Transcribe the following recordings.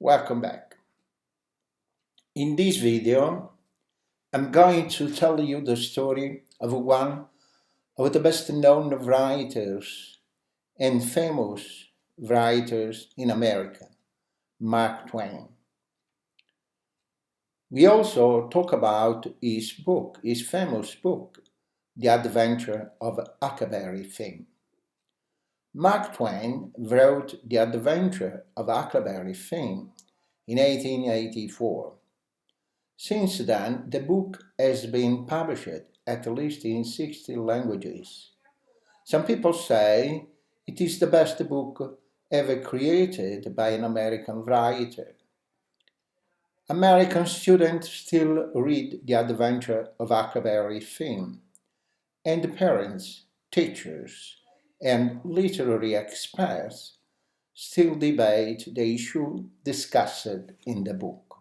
Welcome back. In this video, I'm going to tell you the story of one of the best known writers and famous writers in America, Mark Twain. We also talk about his famous book, The Adventure of Huckleberry Finn. Mark Twain wrote The Adventure of Huckleberry Finn in 1884. Since then, the book has been published at least in 60 languages. Some people say it is the best book ever created by an American writer. American students still read The Adventure of Huckleberry Finn, and parents, teachers, and literary experts still debate the issue discussed in the book.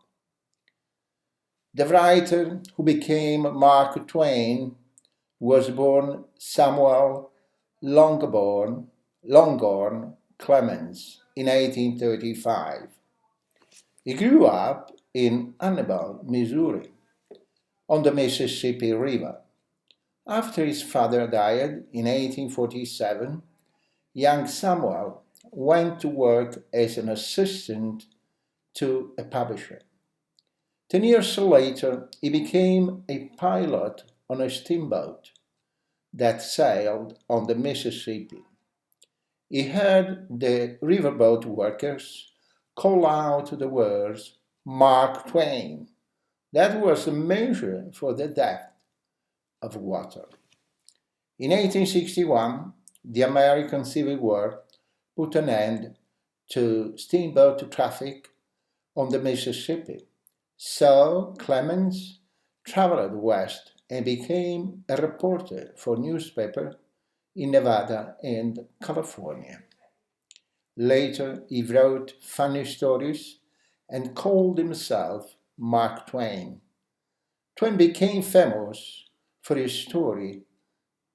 The writer who became Mark Twain was born Samuel Longhorn Clemens in 1835. He grew up in Hannibal, Missouri, on the Mississippi River. After his father died in 1847, young Samuel went to work as an assistant to a publisher. 10 years later, he became a pilot on a steamboat that sailed on the Mississippi. He heard the riverboat workers call out the words, "Mark Twain." That was a measure for the depth of water. In 1861, the American Civil War put an end to steamboat traffic on the Mississippi. So Clemens traveled west and became a reporter for newspapers in Nevada and California. Later, he wrote funny stories and called himself Mark Twain. Twain became famous for his story,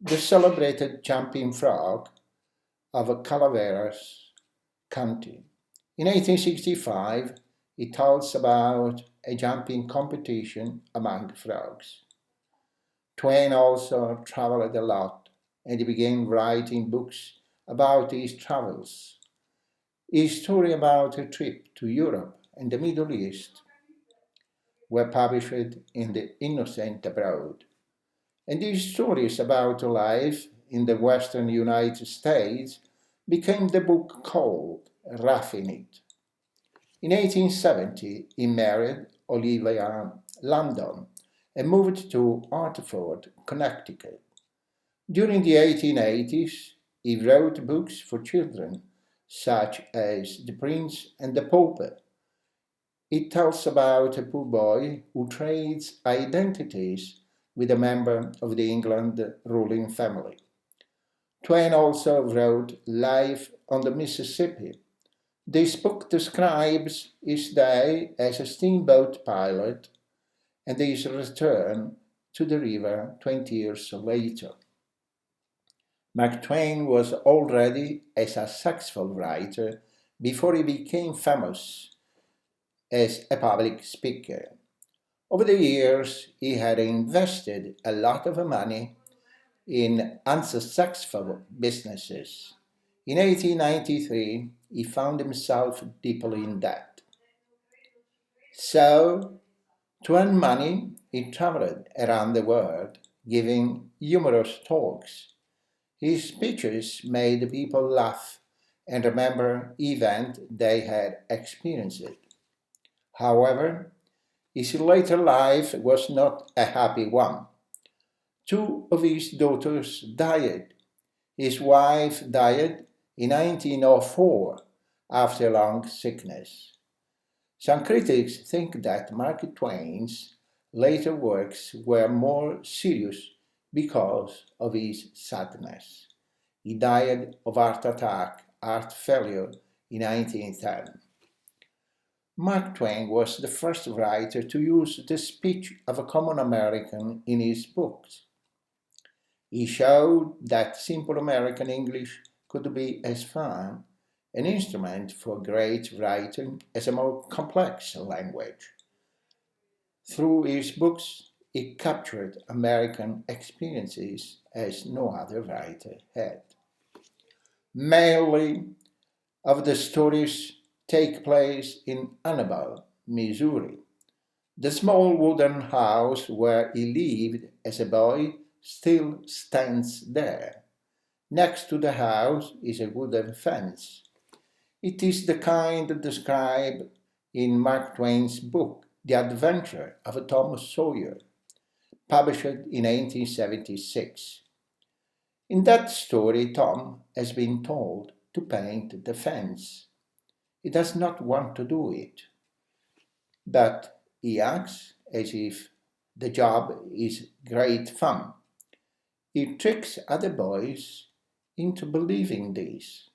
The Celebrated Jumping Frog of Calaveras County. In 1865, he tells about a jumping competition among frogs. Twain also traveled a lot, and he began writing books about his travels. His story about a trip to Europe and the Middle East were published in The Innocent Abroad, and his stories about life in the western United States became the book called Roughing It. In 1870, he married Olivia Landon and moved to Hartford, Connecticut. During the 1880s, he wrote books for children, such as The Prince and the Pauper. It tells about a poor boy who trades identities with a member of the England ruling family. Twain also wrote Life on the Mississippi. This book describes his day as a steamboat pilot and his return to the river 20 years later. Mark Twain was already a successful writer before he became famous as a public speaker. Over the years, he had invested a lot of money in unsuccessful businesses. In 1893, he found himself deeply in debt. So, to earn money, he traveled around the world giving humorous talks. His speeches made people laugh and remember events they had experienced. However, his later life was not a happy one. Two of his daughters died. His wife died in 1904 after a long sickness. Some critics think that Mark Twain's later works were more serious because of his sadness. He died of heart failure in 1910. Mark Twain was the first writer to use the speech of a common American in his books. He showed that simple American English could be as fun an instrument for great writing as a more complex language. Through his books, he captured American experiences as no other writer had. Mainly of the stories take place in Annabelle, Missouri. The small wooden house where he lived as a boy still stands there. Next to the house is a wooden fence. It is the kind described in Mark Twain's book, The Adventure of Tom Sawyer, published in 1876. In that story, Tom has been told to paint the fence. He does not want to do it, but he acts as if the job is great fun. He tricks other boys into believing this.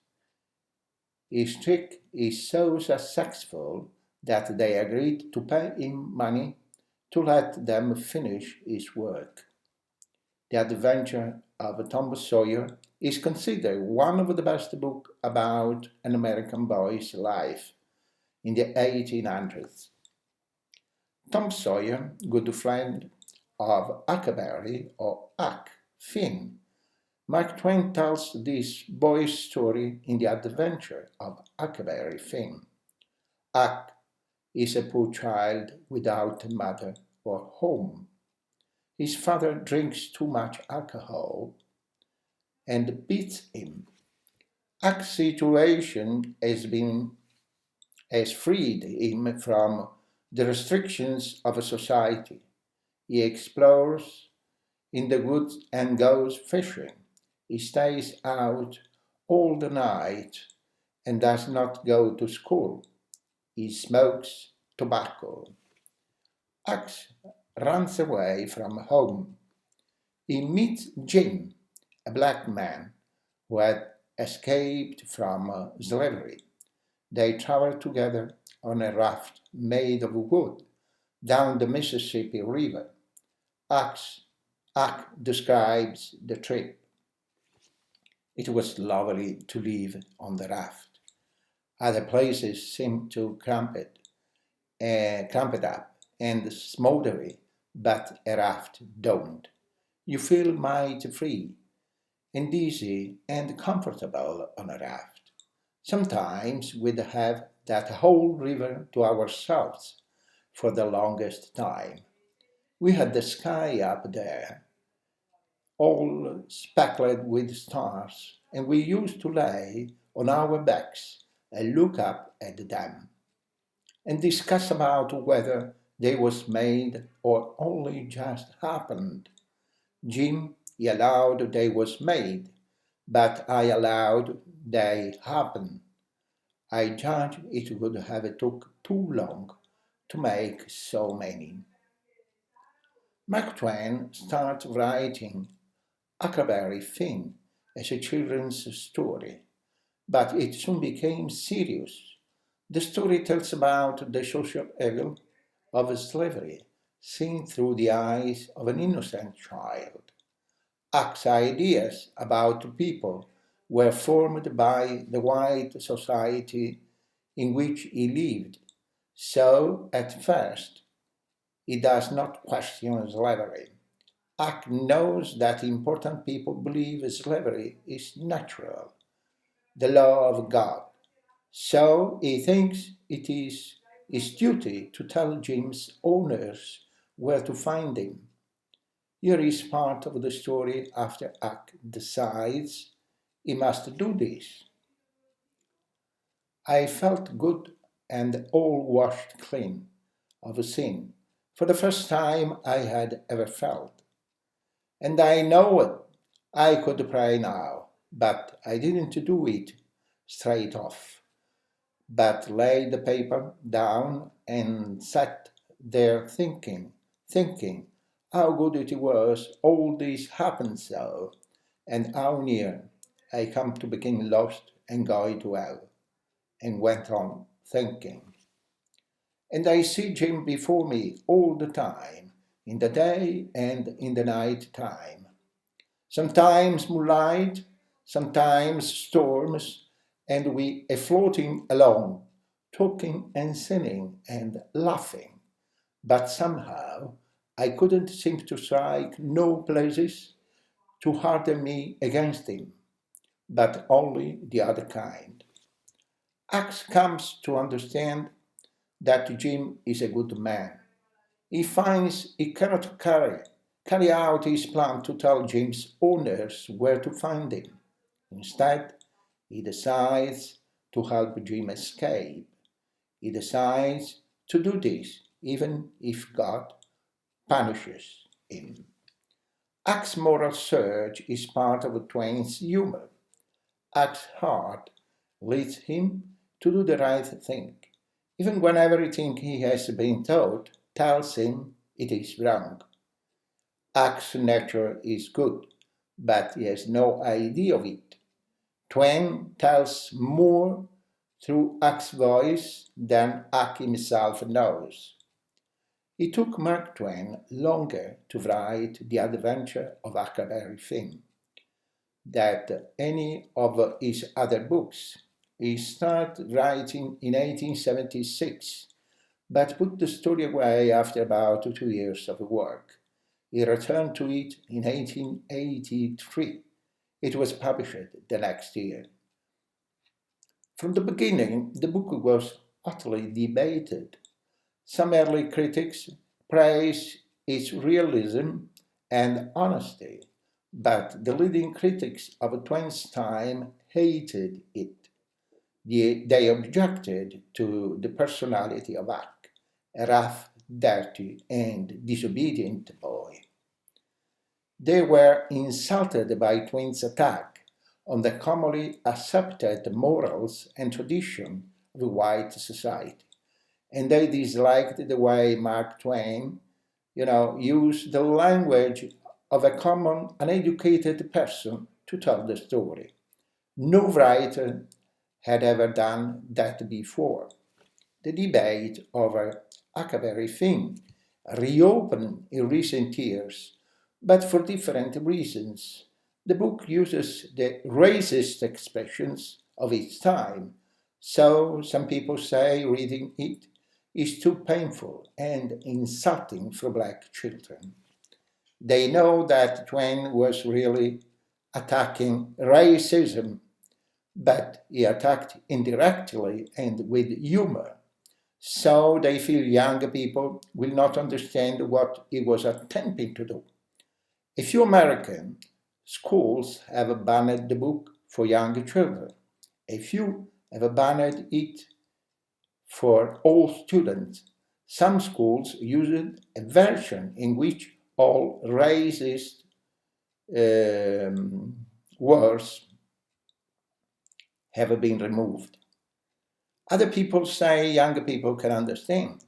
His trick is so successful that they agreed to pay him money to let them finish his work. The Adventure of Tom Sawyer is considered one of the best books about an American boy's life in the 1800s. Tom Sawyer, good friend of Huckleberry or Huck Finn. Mark Twain tells this boy's story in The Adventure of Huckleberry Finn. Huck is a poor child without a mother or home. His father drinks too much alcohol and beats him. Huck's situation has freed him from the restrictions of a society. He explores in the woods and goes fishing. He stays out all the night and does not go to school. He smokes tobacco. Axe runs away from home. He meets Jim, a black man who had escaped from slavery. They travel together on a raft made of wood down the Mississippi River. Axe describes the trip. It was lovely to live on the raft. Other places seemed to cramp it up and smoldery, but a raft don't. You feel mighty free and easy and comfortable on a raft. Sometimes we'd have that whole river to ourselves for the longest time. We had the sky up there, all speckled with stars, and we used to lay on our backs and look up at them and discuss about whether they was made or only just happened. Jim, he allowed they was made, but I allowed they happen. I judge it would have took too long to make so many. Mark Twain started writing Huckleberry Finn as a children's story, but it soon became serious. The story tells about the social evil of slavery seen through the eyes of an innocent child. Huck's ideas about people were formed by the white society in which he lived, so at first he does not question slavery. Huck knows that important people believe slavery is natural, the law of God. So he thinks it is his duty to tell Jim's owners where to find him. Here is part of the story after Huck decides he must do this. I felt good and all washed clean of sin for the first time I had ever felt. And I know it. I could pray now, but I didn't do it straight off, but laid the paper down and sat there thinking how good it was all this happened so, and how near I come to being lost and going to hell, and went on thinking. And I see Jim before me all the time, in the day and in the night time. Sometimes moonlight, sometimes storms, and we are floating along, talking and singing and laughing. But somehow I couldn't seem to strike no places to harden me against him, but only the other kind. Axe comes to understand that Jim is a good man. He finds he cannot carry out his plan to tell Jim's owners where to find him. Instead, he decides to help Jim escape. He decides to do this even if God punishes him. Axe's moral surge is part of Twain's humor. Axe's heart leads him to do the right thing, even when everything he has been taught tells him it is wrong. Axe's nature is good, but he has no idea of it. Twain tells more through Axe's voice than Axe himself knows. It took Mark Twain longer to write The Adventure of Huckleberry Finn than any of his other books. He started writing in 1876, but put the story away after about 2 years of work. He returned to it in 1883. It was published the next year. From the beginning, the book was hotly debated. Some early critics praised its realism and honesty, but the leading critics of Twain's time hated it. They objected to the personality of Huck, a rough, dirty, and disobedient boy. They were insulted by Twain's attack on the commonly accepted morals and tradition of white society. And they disliked the way Mark Twain, used the language of a common, uneducated person to tell the story. No writer had ever done that before. The debate over Huckleberry Finn reopened in recent years, but for different reasons. The book uses the racist expressions of its time, so some people say reading it is too painful and insulting for black children. They know that Twain was really attacking racism, but he attacked indirectly and with humor. So they feel younger people will not understand what he was attempting to do. A few American schools have banned the book for young children. A few have banned it for all students. Some schools use a version in which all racist words have been removed. Other people say younger people can understand.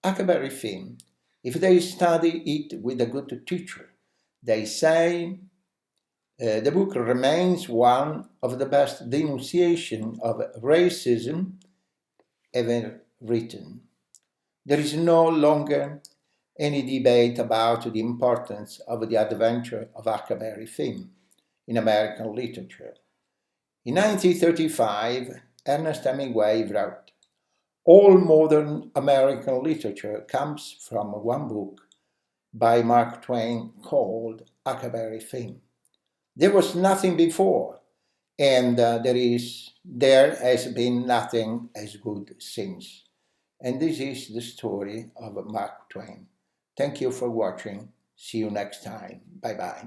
Huckleberry Finn, if they study it with a good teacher, they say the book remains one of the best denunciations of racism ever written. There is no longer any debate about the importance of the adventure of Huckleberry Finn in American literature. In 1935, Ernest Hemingway wrote, "All modern American literature comes from one book by Mark Twain called Huckleberry Finn. There was nothing before, and there has been nothing as good since." And this is the story of Mark Twain. Thank you for watching. See you next time. Bye-bye.